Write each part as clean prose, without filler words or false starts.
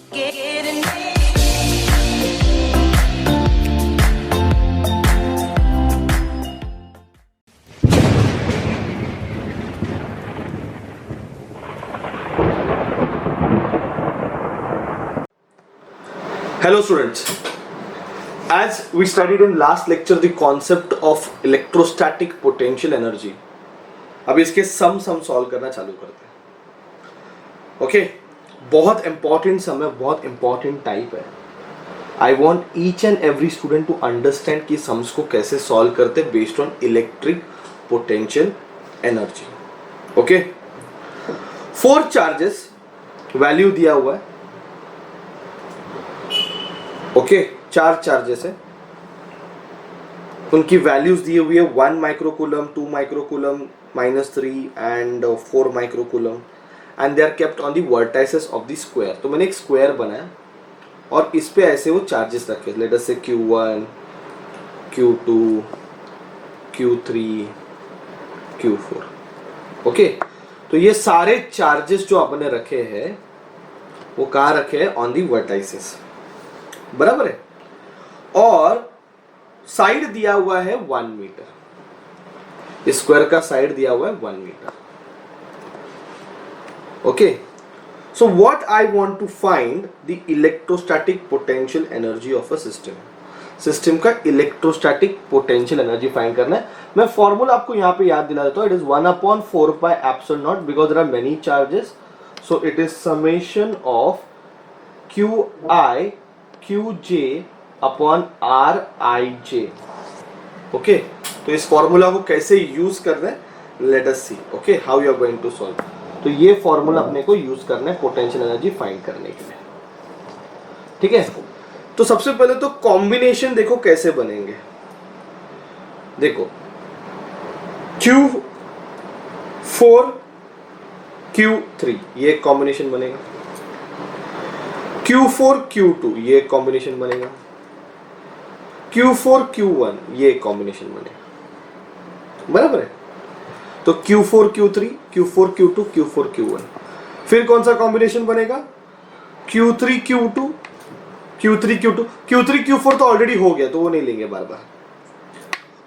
Hello students, as we studied in last lecture the concept of electrostatic potential energy, अब इसके sum solve करना चालू करते हैं. ओके, बहुत इंपॉर्टेंट सम है, बहुत इंपॉर्टेंट टाइप है. I want each and every student to understand कि सम्स को कैसे सॉल्व करते based on electric potential energy. Okay, 4 charges value दिया हुआ है. ओके, 4 चार्जेस है, उनकी वैल्यूज दी हुई है 1 microcoulomb, 2 microcoulomb, -3 and 4 microcoulomb, and they are kept on the vertices of the square. तो मैंने एक स्क्वायर बनाया और इस पे ऐसे वो चार्जेस रखे. लेट अस से Q1, Q2, Q3, Q4. Okay, तो ये सारे चार्जेस जो आपने रखे हैं वो कहाँ रखे हैं? On the vertices. बराबर है. और साइड दिया हुआ है 1 मीटर. स्क्वायर का साइड दिया हुआ है 1 metre. Okay, so what I want to find the electrostatic potential energy of a system. System का इलेक्ट्रोस्टैटिक पोटेंशियल एनर्जी फाइंड करना है. मैं फॉर्मूला आपको यहां पे याद दिला देता हूं. It is 1/4πε0 because there are many charges. So it is summation of QI QJ upon RIJ. Okay, तो इस फॉर्मूला को कैसे यूज करना है, let us see. Okay, how you are going to solve. तो ये फॉर्मूला अपने को यूज करना है पोटेंशियल एनर्जी फाइंड करने के लिए. ठीक है, तो सबसे पहले तो कॉम्बिनेशन देखो कैसे बनेंगे. देखो, Q4 Q3 ये कॉम्बिनेशन बनेगा. Q4 Q2 ये कॉम्बिनेशन बनेगा. Q4 Q1 ये कॉम्बिनेशन बनेगा. बराबर है. तो Q4 Q3, Q4 Q2, Q4 Q1. फिर कौन सा कॉम्बिनेशन बनेगा? Q3 Q2, Q3 Q2. Q3 Q4 तो ऑलरेडी हो गया तो वो नहीं लेंगे बार बार.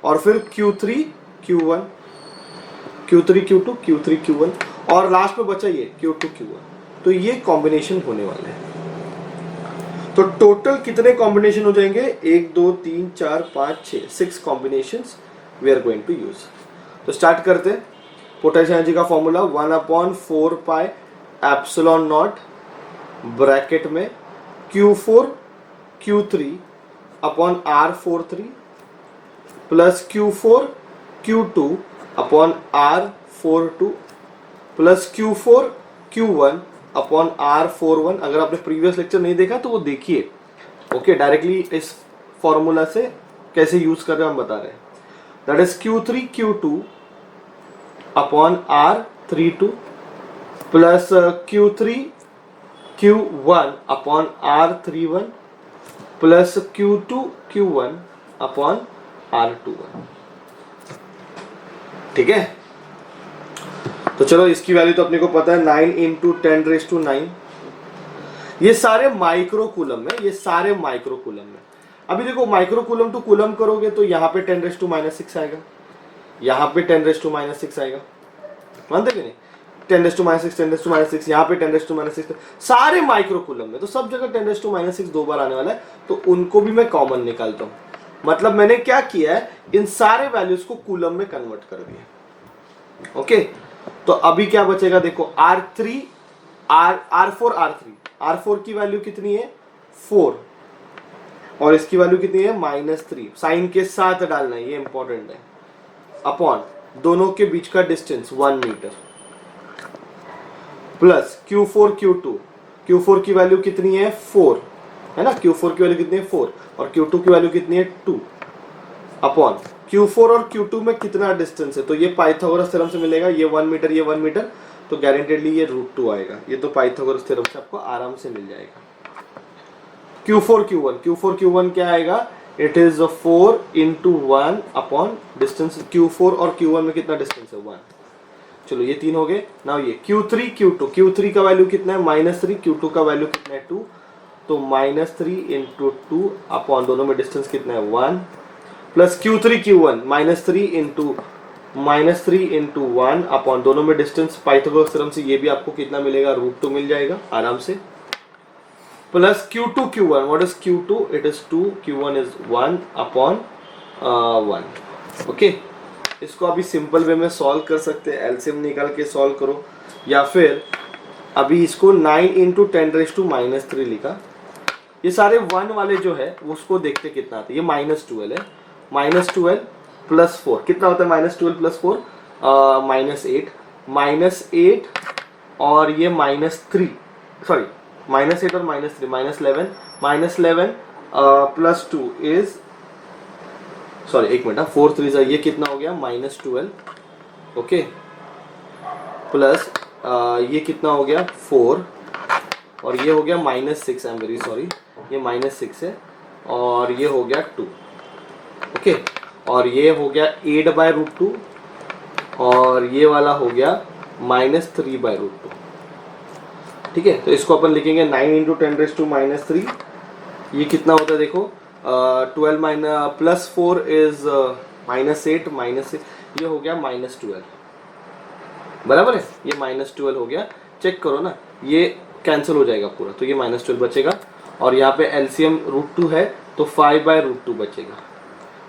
और फिर Q3 Q1, Q3 Q2, Q3 Q1 और लास्ट में बचा ये Q2 Q1. तो ये कॉम्बिनेशन होने वाले हैं. तो टोटल कितने कॉम्बिनेशन हो जाएंगे? 1 2 3 4 5 6 6 combinations we are going to use. तो स्टार्ट करते हैं. पोटेंशियल एनर्जी का फॉर्मूला 1/4πε0 ब्रैकेट में Q4 Q3 upon R43 plus Q4 Q2 upon R42 plus Q4 Q1 upon R41. अगर आपने प्रीवियस लेक्चर नहीं देखा तो वो देखिए. ओके, डायरेक्टली इस फॉर्मूला से कैसे यूज कर रहे हैं हम बता रहे हैं. That is Q3 Q2 upon R32 plus Q3 Q1 upon R31 plus Q2 Q1 upon R21. ठीक है, तो चलो इसकी वैल्यू तो अपने को पता है 9 × 10⁻⁹. ये सारे माइक्रोकूलम में, ये सारे माइक्रोकूलम में. अभी देखो माइक्रोकूलम टू कूलम करोगे तो यहाँ पे 10⁻⁶ आएगा, यहाँ पे 10⁻⁶ आएगा. मानते कि नहीं? 10⁻⁶, 10⁻⁶, यहाँ पे 10⁻⁶. सारे माइक्रोकूलम में तो सब जगह 10⁻⁶ 2 बार आने वाला है. तो उनको भी मैं कॉमन निकालता हूँ. मतलब मैंने क्या किया है, इन सारे वैल्यूज को कूलम में कन्वर्ट कर दिया. ओके, तो अभी क्या बचेगा देखो, R4 R3 की वैल्यू कितनी है? 4 और इसकी वैल्यू कितनी है? -3. साइन के साथ डालना है, ये इंपॉर्टेंट है. अपॉन दोनों के बीच का distance 1 metre plus Q4 Q2 की वैल्यू कितनी है? 4 है ना. Q4 की वैल्यू कितनी है? 4 और Q2 की वैल्यू कितनी है? 2 अपॉन Q4 और Q2 में कितना डिस्टेंस है? तो ये पाइथागोरस थ्योरम से मिलेगा. ये 1 मीटर, ये 1 मीटर, तो गारंटेडली ये √2 आएगा. ये तो पाइथागोरस थ्योरम से आपको आराम से मिल जाएगा. Q4 Q1 क्या आएगा? It is 4 × 1 upon distance. Q4 और Q1 में कितना डिस्टेंस है? 1. चलो ये 3 हो गए. नाउ ये Q3 Q2 का वैल्यू कितना है? -3. Q2 का वैल्यू कितना है? 2. तो -3 इंटू 2 अपॉन दोनों में डिस्टेंस कितना है 1 plus Q3 Q1 -3 into 1 upon दोनों में डिस्टेंस पाइथागोरस थ्योरम से ये भी आपको कितना मिलेगा √2 मिल जाएगा आराम से, plus Q2 Q1 what is Q2 it is 2 Q1 is 1 upon 1 okay. इसको अभी सिंपल वे में सॉल्व कर सकते हैं, एलसीएम निकाल के सॉल्व करो, या फिर अभी इसको 9 इंटू 10⁻³ लिखा। ये सारे 1 वाले जो है उसको देखते कितना आता है, ये -12 है, -12 प्लस 4 कितना होता है, -12 प्लस 4 -8, -8 और ये -3 सॉरी -8 और -3 -11 प्लस 2 इज सॉरी एक मिनट 4 3 ये कितना हो गया -12 ओके, प्लस ये कितना हो गया 4 और ये हो गया -6 आई एम वेरी सॉरी ये -6 है और ये हो गया 2 ओके, और ये हो गया 8/√2 और ये वाला हो गया -3/√2 ठीक है। तो इसको अपन लिखेंगे 9 इंटू 10⁻³ ये कितना होता है देखो 12 प्लस 4 इज -8 -6 ये हो गया -12 बराबर है, ये -12 हो गया, चेक करो ना ये कैंसिल हो जाएगा पूरा, तो ये -12 बचेगा और यहाँ पे एलसीएम √2 है तो 5/√2 बचेगा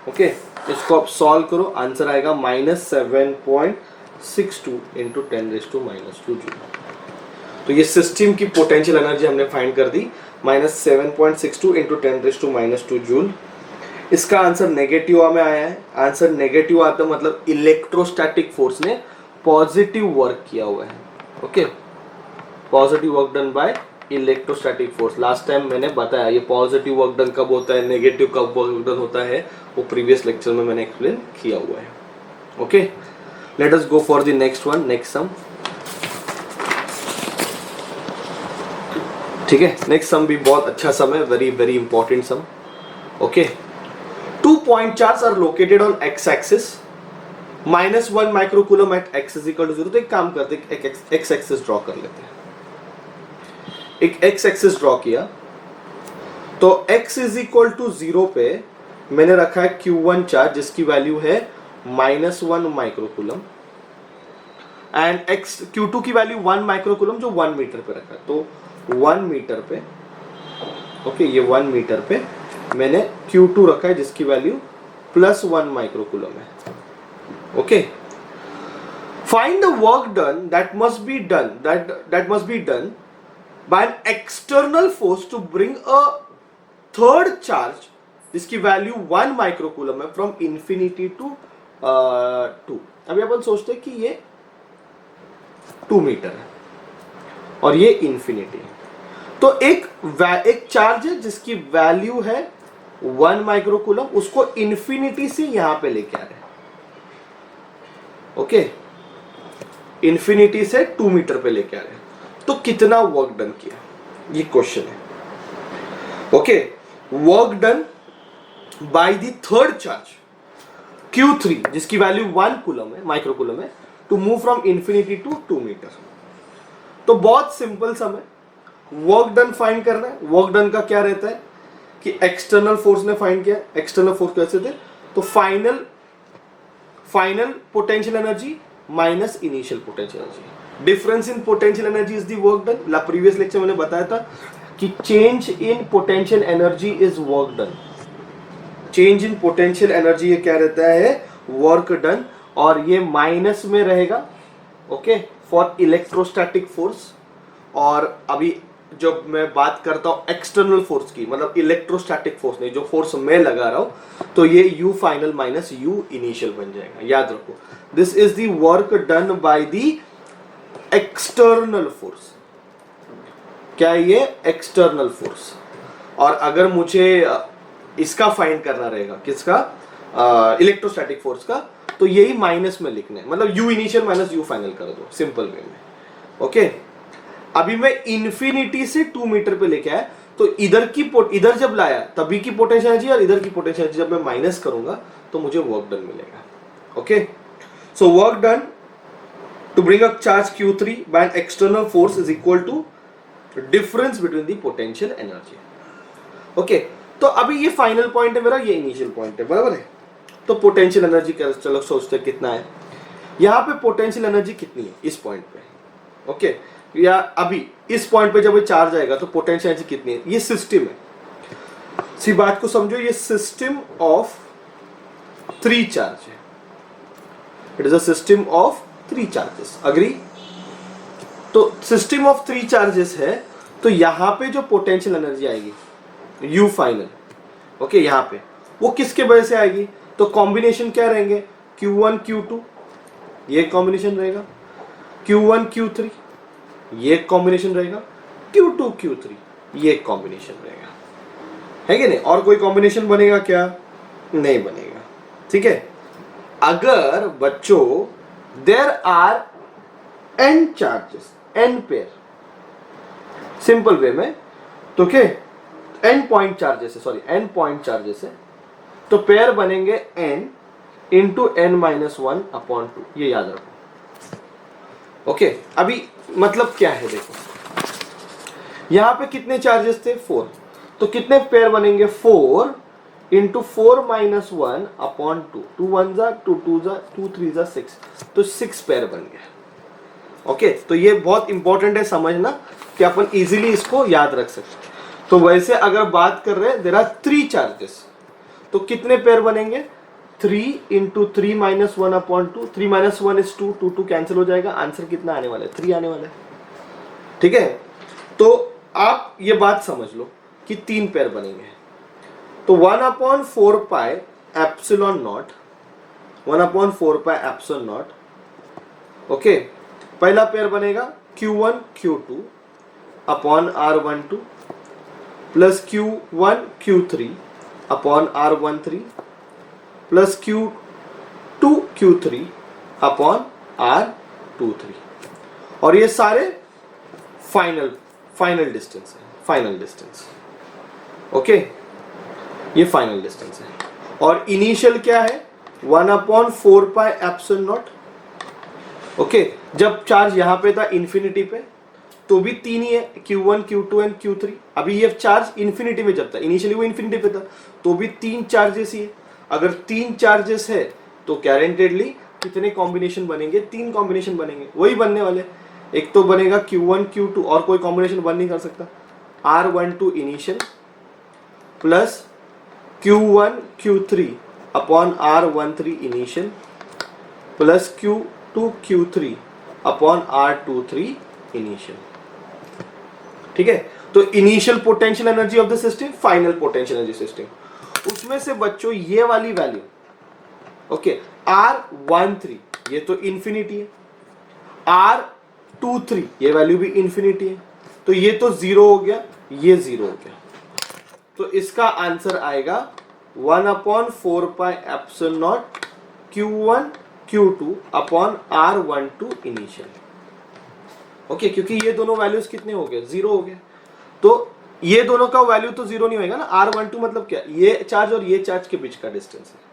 ओके। इसको आप सॉल्व करो, आंसर आएगा -7.62 इंटू 10⁻² जूल। तो ये सिस्टम की पोटेंशियल एनर्जी हमने फाइंड कर दी -7.62 इंटू 10⁻² जूल। इसका आंसर नेगेटिव में आया है, आंसर नेगेटिव आता मतलब इलेक्ट्रोस्टैटिक फोर्स ने पॉजिटिव वर्क किया हुआ है okay, positive work done by electrostatic force. Last time मैंने बताया ये पॉजिटिव वर्क डन कब होता है, नेगेटिव कब वर्क डन होता है, वो प्रीवियस लेक्चर में मैंने एक्सप्लेन किया हुआ है okay. Let us go for the next one, next sum ठीक है। नेक्स्ट सम भी बहुत अच्छा सम है, very very important sum okay. 2 point charges are located on x axis -1 microcoulomb at x is equal to 0। तो एक काम करते हैं, एक x एक्सिस ड्रॉ कर लेते हैं, एक x एक्सिस ड्रॉ किया तो x इज इक्वल टू 0 पे मैंने रखा है Q1 चार्ज जिसकी वैल्यू है -1 माइक्रोकूलम एंड Q2 की वैल्यू 1 माइक्रोकूलम जो 1 मीटर पे रखा है, तो 1 मीटर पे ओके ये 1 मीटर पे मैंने Q2 रखा है जिसकी वैल्यू +1 माइक्रोकूलम है okay. Find the work done that must be done by an external force to bring a third charge जिसकी वैल्यू 1 माइक्रोकूलम है फ्रॉम इंफिनिटी टू 2। अभी अपन सोचते हैं कि ये 2 मीटर है और ये इंफिनिटी है, तो एक चार्ज है जिसकी वैल्यू है 1 माइक्रोकूलम, उसको इंफिनिटी से यहां पे लेके आ रहे हैं ओके, इंफिनिटी से 2 मीटर पे लेके आ रहे हैं, तो कितना वर्क डन किया ये क्वेश्चन है okay. Work done by the third charge Q3 जिसकी वैल्यू 1 कूलम है माइक्रोकूलम है to move from infinity to 2 metre. तो बहुत सिंपल सम है, वर्क डन फाइंड करना है। वर्क डन का क्या रहता है कि एक्सटर्नल फोर्स ने फाइंड किया, एक्सटर्नल फोर्स कैसे थे तो final potential energy minus initial potential energy, difference in potential energy is the work done. Previous lecture मैंने बताया था कि change in potential energy is work done, change in potential energy ये क्या रहता है वर्क डन, और ये माइनस में रहेगा ओके फॉर इलेक्ट्रोस्टैटिक फोर्स। और अभी जब मैं बात करता हूं एक्सटर्नल फोर्स की मतलब इलेक्ट्रोस्टैटिक फोर्स नहीं, जो फोर्स मैं लगा रहा हूं तो ये U final minus U initial बन जाएगा, याद रखो this is the work done by the external force. क्या ये एक्सटर्नल फोर्स, और अगर मुझे इसका फाइंड करना रहेगा किसका इलेक्ट्रोस्टैटिक फोर्स का, तो यही माइनस में लिखना है, मतलब U initial minus U final कर दो सिंपल वे में ओके। अभी मैं इंफिनिटी से 2 मीटर पे लेके आया तो इधर जब लाया तभी की पोटेंशियल एनर्जी और इधर की पोटेंशियल एनर्जी जब मैं माइनस करूंगा तो मुझे वर्क डन मिलेगा okay. So work done to bring a charge Q3 by an external force is equal to difference between the potential energy. Okay, तो अभी ये फाइनल पॉइंट है मेरा, ये इनिशियल पॉइंट है, बराबर है। तो पोटेंशियल एनर्जी चलो सोचते हैं कितना है। यहाँ पे पोटेंशियल एनर्जी कितनी है इस पॉइंट पे, ओके, या अभी इस पॉइंट पे जब ये चार्ज आएगा तो पोटेंशियल एनर्जी कितनी है। ये सिस्टम है, सी बात को समझो, ये सिस्टम ऑफ 3 चार्ज है, it is a system of 3 charges, agree. तो सिस्टम ऑफ 3 चार्जेस है, तो यहां पे जो पोटेंशियल एनर्जी आएगी यू फाइनल, ओके, यहां पे वो किसके वजह से आएगी, तो कॉम्बिनेशन क्या रहेंगे, Q1 Q2 ये कॉम्बिनेशन रहेगा, Q1 Q3 ये कॉम्बिनेशन रहेगा, Q2 Q3 ये कॉम्बिनेशन रहेगा, है कि नहीं। और कोई कॉम्बिनेशन बनेगा क्या, नहीं बनेगा, ठीक है। अगर बच्चों there are n charges, n pair, simple way में, तो क्या n पॉइंट चार्जेस है, सॉरी n पॉइंट चार्जेस है, तो पेयर बनेंगे n इंटू n-1 अपॉन 2, ये याद रखो, ओके। अभी मतलब क्या है देखो, यहां पे कितने चार्जेस थे, 4, तो कितने पेयर बनेंगे, 4 इंटू 4-1 अपॉन 2, 2 1 जा 2 2 जा 2 3 जा 6, तो 6 पेयर बन गया, ओके। तो ये बहुत इंपॉर्टेंट है समझना कि अपन इजीली इसको याद रख सकते हैं। तो वैसे अगर बात कर रहे हैं देयर आर 3 चार्जेस, तो कितने पेयर बनेंगे, 3 इंटू 3-1 अपॉन 2, 3-1 इज 2, 2 2 कैंसिल हो जाएगा, आंसर कितना आने वाला है, 3 आने वाला है, ठीक है। तो आप ये बात समझ लो कि 3 पेयर बनेंगे, तो 1/4 pi epsilon not, 1/4 pi epsilon not, okay. पहला पेयर बनेगा Q1 Q2 upon R12 plus Q1 Q3 upon R13 plus Q2 Q3 upon R23, और ये सारे फाइनल डिस्टेंस है, फाइनल डिस्टेंस, ओके, ये फाइनल डिस्टेंस है। और इनिशियल क्या है, 1/4 पाई एप्सिलॉन नॉट, ओके। जब चार्ज यहां पे था इन्फिनिटी पे तो भी 3 ही है, Q1 Q2 एंड Q3। अभी ये चार्ज इन्फिनिटी में जब था, इनिशियली वो इन्फिनिटी पे था, तो भी 3 चार्जेस ही है। अगर 3 चार्जेस है तो गारंटेडली कितने कॉम्बिनेशन बनेंगे, 3 कॉम्बिनेशन बनेंगे, वही बनने वाले। एक तो बनेगा Q1 Q2, और कोई कॉम्बिनेशन बन नहीं कर सकता, R12 initial plus Q1 Q3 upon R13 initial plus Q2 Q3 upon R23 initial, ठीक है। तो initial potential energy of the system, final potential energy system, उसमें से बच्चों ये वाली वैल्यू, ओके, R13 ये तो इंफिनिटी है, R23 ये वैल्यू भी इंफिनिटी है, तो ये तो 0 हो गया, ये 0 हो गया, तो इसका आंसर आएगा 1/4 pi epsilon not Q1 Q2 upon R12 initial, okay. क्योंकि ये दोनों वैल्यूज कितने हो गए, 0 हो गए, तो ये दोनों का वैल्यू तो 0 नहीं होगा ना। R12 मतलब क्या, ये चार्ज और ये चार्ज के बीच का डिस्टेंस है।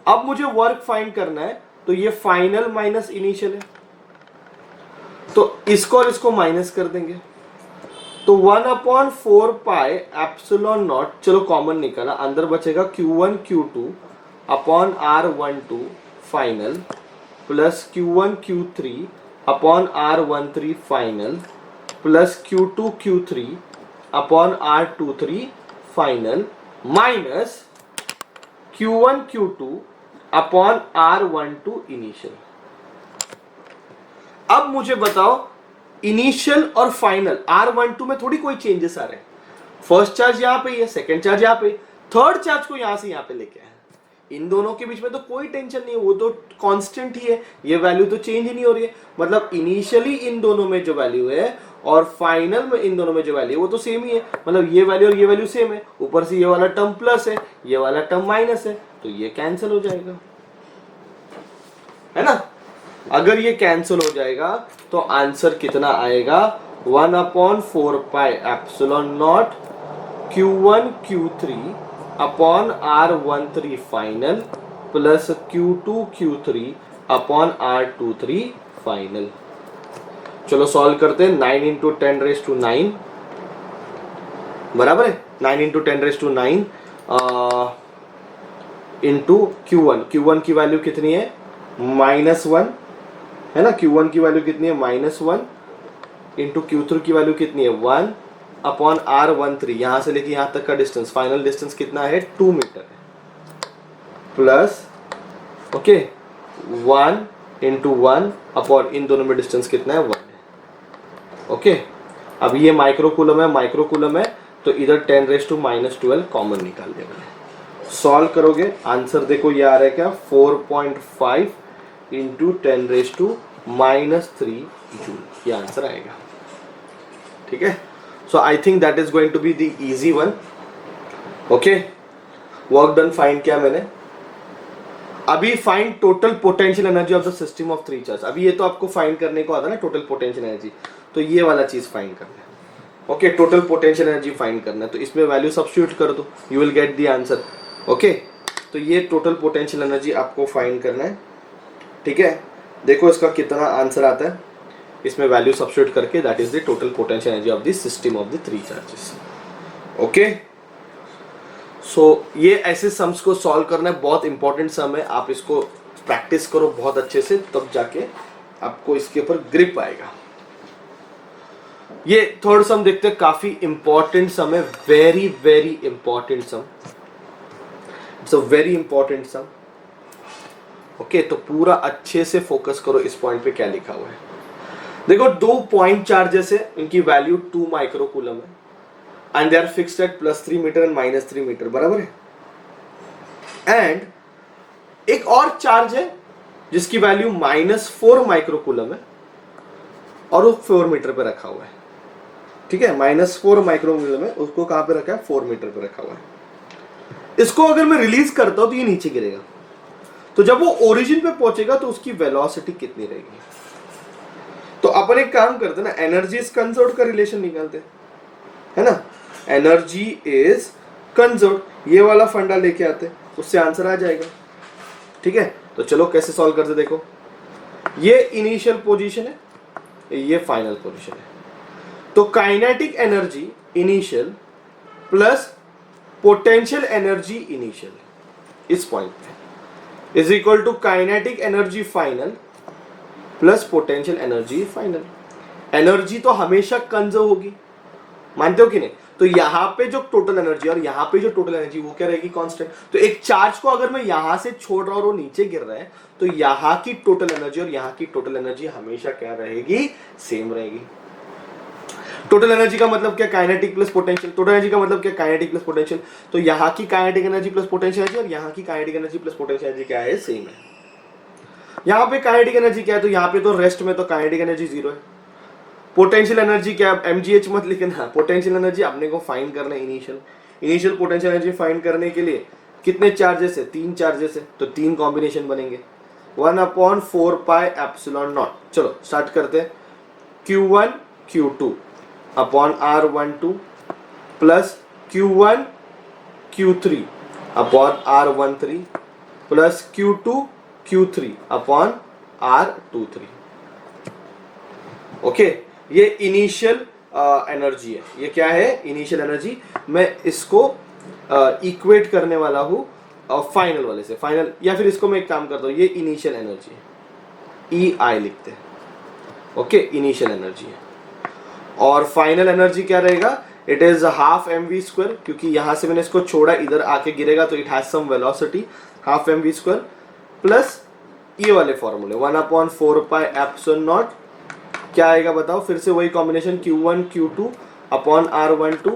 अब मुझे वर्क फाइंड करना है, तो ये फाइनल माइनस इनिशियल है, तो इसको और इसको माइनस कर देंगे, तो 1/4 पाई एप्सिलॉन नॉट, चलो कॉमन निकाला, अंदर बचेगा Q1 Q2 upon R12 final plus Q1 Q3 upon R13 final plus Q2 Q3 upon R23 final minus Q1 Q2 upon R12 initial. अब मुझे बताओ, इनिशियल और फाइनल R12 में थोड़ी कोई चेंजेस आ रहे हैं, फर्स्ट चार्ज यहां पे है, सेकंड चार्ज यहां पे, थर्ड चार्ज को यहां से यहां पे लेके आए, इन दोनों के बीच में तो कोई टेंशन नहीं है, वो तो कांस्टेंट ही है, ये वैल्यू तो चेंज ही नहीं हो रही है। मतलब इनिशियली इन दोनों में जो वैल्यू है और फाइनल में इन दोनों में जो वैल्यू है वो तो सेम ही है, मतलब ये वैल्यू और ये वैल्यू सेम है, ऊपर से ये वाला टर्म प्लस है, ये वाला टर्म माइनस है, तो ये कैंसिल हो जाएगा, है ना। अगर ये कैंसिल हो जाएगा तो आंसर कितना आएगा, 1/4 pi epsilon not Q1 Q3 upon R13 final plus Q2 Q3 upon R23 final. चलो सॉल्व करते हैं, 9 × 10⁻⁹, बराबर है। 9 इंटू 10⁻⁹ इंटू Q1, Q1 की वैल्यू कितनी है -1 है ना, Q1 की वैल्यू कितनी है -1 इंटू Q3 की वैल्यू कितनी है 1 अपॉन R13, यहां से लेके यहां तक का डिस्टेंस, फाइनल डिस्टेंस कितना है 2 मीटर है, प्लस ओके 1 इंटू 1 अपॉन इन दोनों में डिस्टेंस कितना है 1 है। ओके, अब ये माइक्रोकूलम है, माइक्रोकूलम है तो इधर 10⁻⁻12 कॉमन निकाल दिया मैंने। सॉल्व करोगे आंसर देखो ये आ रहा है क्या 4.5 इंटू 10⁻³ जूल, ये आंसर आएगा। ठीक है, so I think that is going to be the easy one. Okay, work done find किया मैंने। अभी find total potential energy of the system of 3 charge. अभी ये तो आपको फाइंड करने को आता है ना टोटल पोटेंशियल एनर्जी, तो ये वाला चीज फाइंड करना है। Okay, total potential energy find करना है, तो इसमें वैल्यू सब्स्टिट्यूट कर दो, you will get the answer. Okay, तो ये टोटल पोटेंशियल एनर्जी आपको फाइंड करना है। ठीक है, देखो इसका कितना आंसर आता है, इसमें वैल्यू सब्स्टिट्यूट करके, that is the total potential energy of the system of the 3 charges. Okay, so ये ऐसे सम्स को सॉल्व करना है, बहुत इंपॉर्टेंट सम है, आप इसको प्रैक्टिस करो बहुत अच्छे से, तब जाके आपको इसके ऊपर ग्रिप आएगा। ये थर्ड सम देखते हैं, काफी इंपॉर्टेंट सम है, very very important sum, it's a very important sum. Okay, तो पूरा अच्छे से फोकस करो इस पॉइंट पे क्या लिखा हुआ है। देखो 2 पॉइंट चार्जेस है, इनकी वैल्यू 2 माइक्रोकूलम है and they are fixed at +3 metre and -3 metre, बराबर है। एंड एक और चार्ज है जिसकी वैल्यू -4 माइक्रोकूलम है और वो 4 मीटर पे रखा हुआ है। ठीक है, -4 माइक्रोकूलम है, उसको कहां पे रखा है 4 मीटर पे रखा हुआ है। इसको अगर मैं रिलीज करता हूं तो ये नीचे गिरेगा, तो जब वो ओरिजिन पे पहुंचेगा तो उसकी वेलोसिटी कितनी रहेगी। तो अपन एक काम करते हैं ना, एनर्जी इज कंजर्व्ड का रिलेशन निकालते हैं, है ना, एनर्जी इज कंजर्व्ड, ये वाला फंडा लेके आते हैं, उससे आंसर आ जाएगा। ठीक है, तो चलो कैसे सॉल्व करते देखो, ये इनिशियल पोजीशन है, ये फाइनल पोजीशन है, तो kinetic energy initial plus potential energy initial इस पॉइंट पे is equal to kinetic energy final plus potential energy final. Energy तो हमेशा कंजर्व होगी, मानते हो कि नहीं, तो यहां पे जो टोटल एनर्जी और यहां पे जो टोटल एनर्जी वो क्या रहेगी कांस्टेंट। तो एक चार्ज को अगर मैं यहां से छोड़ रहा हूं और वो नीचे गिर रहा है, तो यहां की टोटल एनर्जी और यहां की टोटल एनर्जी हमेशा क्या रहेगी, सेम रहेगी। टोटल एनर्जी का मतलब क्या, kinetic plus potential, total energy का मतलब क्या, काइनेटिक प्लस पोटेंशियल, तो यहां की kinetic energy plus potential energy और यहां की kinetic energy plus potential energy क्या है, सेम है। यहां पे काइनेटिक एनर्जी क्या है, तो यहां पे तो रेस्ट में तो काइनेटिक एनर्जी 0 है। पोटेंशियल एनर्जी क्या, mgh मत लिखना, पोटेंशियल एनर्जी अपने को फाइंड करना है इनिशियल पोटेंशियल एनर्जी फाइंड करने के लिए कितने चार्जेस है, 3 चार्जेस है, तो 3 कॉम्बिनेशन बनेंगे, 1/4πε0। चलो स्टार्ट करते हैं, Q1 Q2 upon R12 plus Q1 Q3 upon R13 plus Q2 Q3 upon R23। Okay, ये इनिशियल एनर्जी है, ये क्या है, इनिशियल एनर्जी। मैं इसको इक्वेट करने वाला हूं फाइनल वाले से, फाइनल, या फिर इसको मैं एक काम करता हूं, ये इनिशियल एनर्जी है, EI लिखते हैं। ओके, इनिशियल एनर्जी है, और फाइनल एनर्जी क्या रहेगा, इट इज ½ mv², क्योंकि यहां से मैंने इसको छोड़ा, इधर आके गिरेगा तो it has some velocity, ½ mv² plus ये वाले फॉर्मूले 1/4πε0 क्या आएगा बताओ, फिर से वही combination, Q1 Q2 upon R12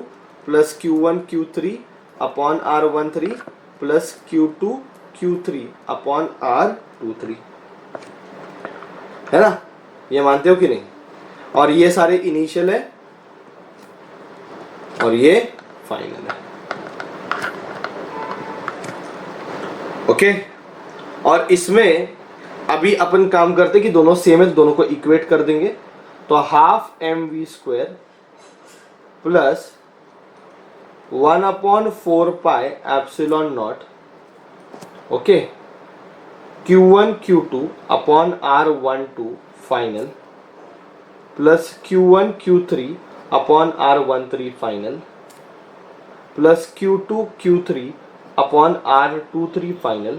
plus Q1 Q3 upon R13 plus Q2 Q3 upon R23, है ना, ये मानते हो कि नहीं। और ये सारे इनिशियल है और ये फाइनल है। ओके, और इसमें अभी अपन काम करते कि दोनों सेम है, दोनों को इक्वेट कर देंगे, तो ½ mv² plus 1/4πε0 okay Q1 Q2 upon R12 final plus Q1 Q3 upon R13 final plus Q2 Q3 upon R23 final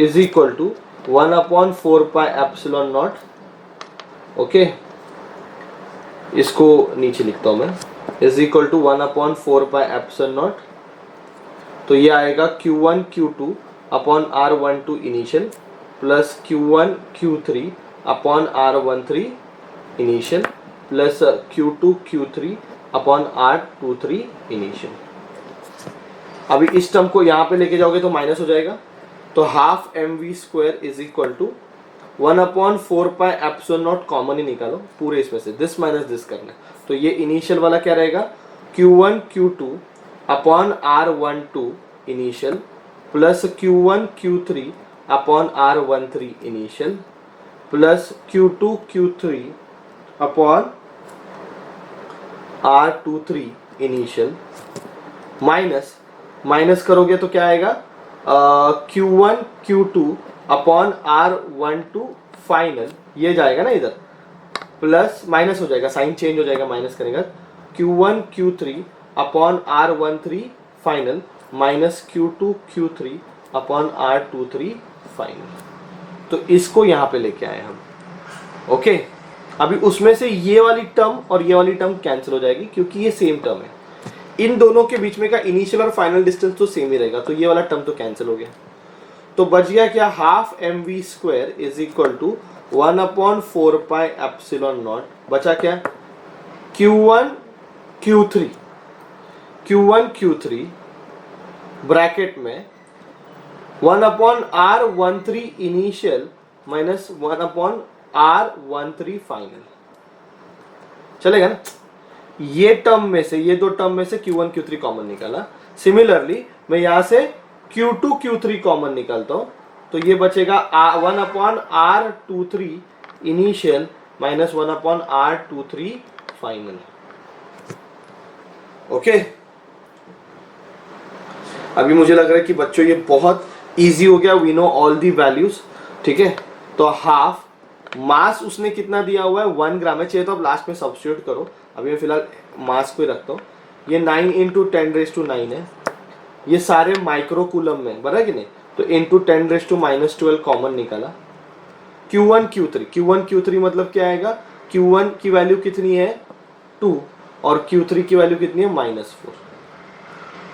is equal to 1/4πε0। Okay, इसको नीचे लिखता हूं मैं, इज इक्वल टू 1/4πε0। तो ये आएगा Q1 Q2 upon R12 initial plus Q1 Q3 upon R13 initial plus Q2 Q3 upon R23 initial. अभी इस टर्म को यहाँ पे लेके जाओगे तो माइनस हो जाएगा, तो half mv² is equal to 1/4πε0 common ही निकालो पूरे इसमें से, दिस माइनस दिस करना है। तो ये इनिशियल वाला क्या रहेगा, Q1 Q2 upon R12 initial plus Q1 Q3 upon R13 initial plus Q2 Q3 upon R23 initial minus minus करोगे तो क्या आएगा, Q1 Q2 upon R12 final, ये जाएगा ना इधर, प्लस माइनस हो जाएगा, साइन चेंज हो जाएगा, माइनस करेगा Q1 Q3 upon R13 final minus Q2 Q3 upon R23 final. तो इसको यहां पे लेके आए हम। ओके, अभी उसमें से ये वाली टर्म और ये वाली टर्म कैंसिल हो जाएगी क्योंकि ये सेम टर्म है, इन दोनों के बीच में का इनिशियल और फाइनल डिस्टेंस तो सेम ही रहेगा, तो ये वाला टर्म तो कैंसिल हो गया। तो बच गया क्या, half mv² is equal to 1/4πε0। बचा क्या, Q1 Q3 ब्रैकेट में 1/R13 initial minus 1/R13 final. चलेगा ना, ये टर्म में से, ये दो टर्म में से Q1 Q3 कॉमन निकाला। सिमिलरली मैं यहां से Q2 Q3 कॉमन निकालता हूं, तो ये बचेगा 1/R23 initial minus 1/R23 final. Okay, अभी मुझे लग रहा है कि बच्चों ये बहुत इजी हो गया, we know all the values. ठीक है, तो हाफ मास उसने कितना दिया हुआ है, 1 ग्राम है, चाहिए तो आप लास्ट में सब्स्टिट्यूट करो, अभी मैं फिलहाल मास को ही रखता हूँ। ये 9 × 10⁻⁹ है, ये सारे माइक्रो कूलम में, बराबर कि नहीं, तो इंटू 10⁻⁻12 कॉमन निकाला। Q1 Q3 मतलब क्या आएगा, Q1 की वैल्यू कितनी है 2 और Q3 की वैल्यू कितनी है -4,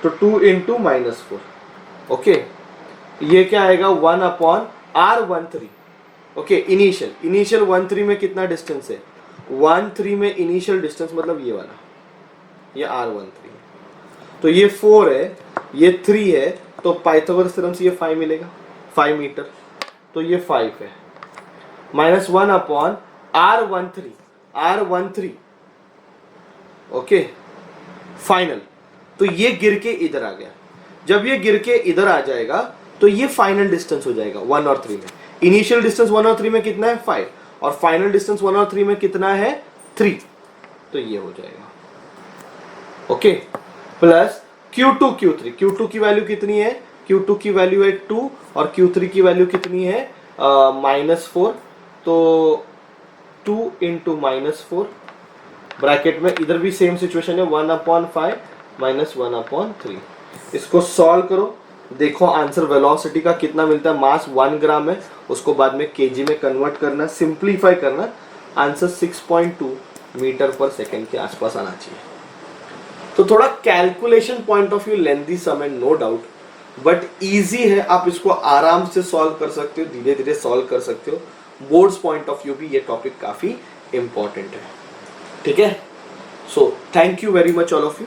तो 2 × -4। ओके, ये क्या आएगा 1/R13। ओके, इनिशियल 13 में कितना डिस्टेंस है, 13 में इनिशियल डिस्टेंस मतलब ये वाला, ये R13, तो ये 4 है, ये 3 है, तो पाइथागोरस थ्योरम से ये 5 मिलेगा, 5 मीटर, तो ये 5 है, माइनस 1/R13। ओके फाइनल, तो ये गिर के इधर आ गया। जब ये गिर के इधर आ जाएगा तो ये फाइनल डिस्टेंस हो जाएगा 1 और 3 में। इनिशियल डिस्टेंस 1 और 3 में कितना है 5, और फाइनल डिस्टेंस 1 और 3 में कितना है 3, तो ये हो जाएगा। ओके, प्लस Q2 Q3 की वैल्यू कितनी है, Q2 की वैल्यू है 2 और Q3 की वैल्यू कितनी है -4, तो 2 × -4 ब्रैकेट में, इधर भी सेम सिचुएशन है, 1/5 माइनस 1/3। इसको सॉल्व करो, देखो आंसर वेलोसिटी का कितना मिलता है। मास 1 ग्राम है, उसको बाद में केजी में कन्वर्ट करना, सिंप्लीफाई करना, आंसर 6.2 मीटर पर सेकेंड के आसपास आना चाहिए। तो थोड़ा calculation point of view lengthy sum है, नो डाउट, बट इजी है, आप इसको आराम से सॉल्व कर सकते हो, धीरे धीरे सॉल्व कर सकते हो। बोर्ड्स पॉइंट ऑफ व्यू भी ये टॉपिक काफी इंपॉर्टेंट है। ठीक है, so thank you very much all of you.